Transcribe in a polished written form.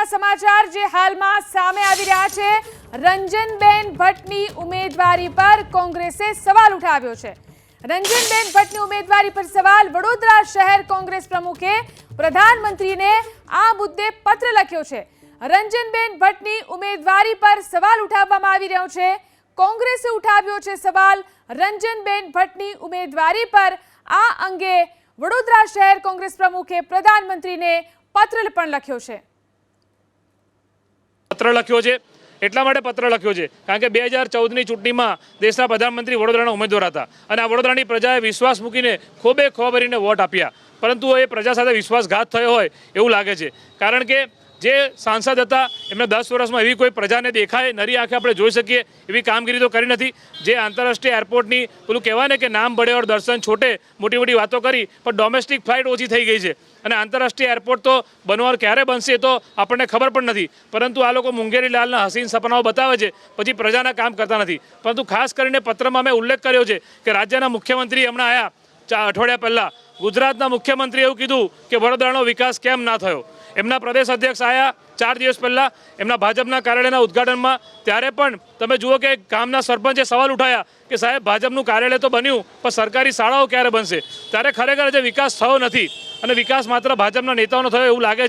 મહત્વના સમાચાર જે હાલમાં સામે આવી રહ્યા છે। રંજનબેન ભટ્ટની ઉમેદવારી પર કોંગ્રેસે સવાલ ઉઠાવ્યો છે। રંજનબેન ભટ્ટની ઉમેદવારી પર સવાલ। વડોદરા શહેર કોંગ્રેસ પ્રમુખે પ્રધાનમંત્રીને આ મુદ્દે પત્ર લખ્યો છે। રંજનબેન ભટ્ટની ઉમેદવારી પર સવાલ ઉઠાવવામાં આવી રહ્યો છે। કોંગ્રેસે ઉઠાવ્યો છે સવાલ। રંજનબેન ભટ્ટની ઉમેદવારી પર આ અંગે વડોદરા શહેર કોંગ્રેસ પ્રમુખે પ્રધાનમંત્રીને પત્ર પણ લખ્યો છે। પત્ર લખ્યો છે એટલા માટે પત્ર લખ્યો છે કારણ કે 2014ની ચૂંટણીમાં દેશના પ્રધાનમંત્રી વડોદરાના ઉમેદવાર હતા અને આ વડોદરાની પ્રજાએ વિશ્વાસ મૂકીને ખોબે ખોભરીને વોટ આપ્યા, પરંતુ એ પ્રજા સાથે વિશ્વાસઘાત થયો હોય એવું લાગે છે। કારણ કે જે સાંસદ હતા એમને 10 વર્ષમાં એવી કોઈ પ્રજાને દેખાય નરી આંખે આપણે જોઈ શકીએ એવી કામગીરી તો કરી નથી। જે આંતરરાષ્ટ્રીય એરપોર્ટની પેલું કહેવાય ને કે નામ બડે ઓર દર્શન છોટે, મોટી મોટી વાતો કરી પણ ડોમેસ્ટિક ફ્લાઇટ ઓછી થઈ ગઈ છે અને આંતરરાષ્ટ્રીય એરપોર્ટ તો બનવા ક્યારે બનશે તો આપણને ખબર પણ નથી, પરંતુ આ લોકો મુંગેરીલાલના હસીન સપનાઓ બતાવે છે પછી પ્રજાના કામ કરતા નથી। પરંતુ ખાસ કરીને પત્રમાં મેં ઉલ્લેખ કર્યો છે કે રાજ્યના મુખ્યમંત્રી હમણાં આવ્યા 4 અઠવાડિયા પહેલાં, ગુજરાતના મુખ્યમંત્રીએ એવું કીધું કે વડોદરાનો વિકાસ કેમ ના થયો। એમના પ્રદેશ અધ્યક્ષ આવ્યા 4 દિવસ પહેલાં એમના ભાજપના કાર્યાલયના ઉદ્ઘાટનમાં, ત્યારે પણ તમે જુઓ કે ગામના સરપંચે સવાલ ઉઠાયા કે સાહેબ ભાજપનું કાર્યાલય તો બન્યું પણ સરકારી શાળાઓ ક્યારે બનશે। ત્યારે ખરેખર જે વિકાસ થયો નથી અને વિકાસ માત્ર ભાજપના નેતાઓનો થયો એવું લાગે છે।